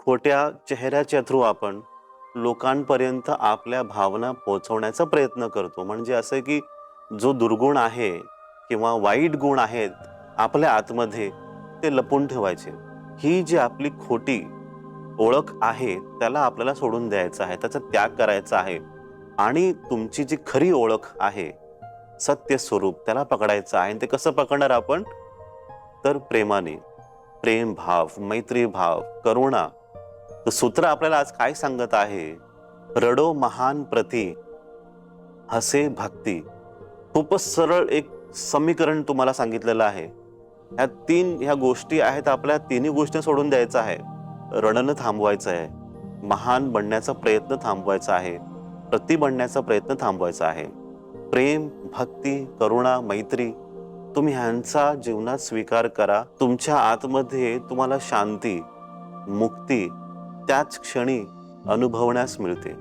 खोट्या चेहऱ्याच्या थ्रू आपण लोकांपर्यंत आपल्या भावना पोहोचवण्याचा प्रयत्न करतो. म्हणजे असं की जो दुर्गुण आहे किंवा वाईट गुण आहेत आपल्या आतमध्ये, ते लपून ठेवायचे. ही जी आपली खोटी ओळख आहे त्याला आपल्याला सोडून द्यायचं आहे, त्याचा त्याग करायचा आहे आणि तुमची जी खरी ओळख आहे, सत्य स्वरूप, त्याला पकडायचं आहे. आणि ते कसं पकडणार आपण? तर प्रेमाने. प्रेम भाव, मैत्री भाव, करुणा. तर सूत्र आपल्याला आज काय सांगत आहे? रडो महान प्रती, हसे भक्ती. खूपच सरळ एक समीकरण तुम्हाला सांगितलेलं आहे. ह्या गोष्टी आहेत, आपल्या तिन्ही गोष्टी सोडून द्यायचं आहे. रडणं थांबवायचं आहे, महान बनण्याचा प्रयत्न थांबवायचा आहे, प्रति बनण्याचा प्रयत्न थांबवायचा आहे. प्रेम, भक्ती, करुणा, मैत्री, तुम्ही ह्यांचा जीवनात स्वीकार करा. तुमच्या आतमध्ये तुम्हाला शांती, मुक्ती त्याच क्षणी अनुभवण्यास मिळते.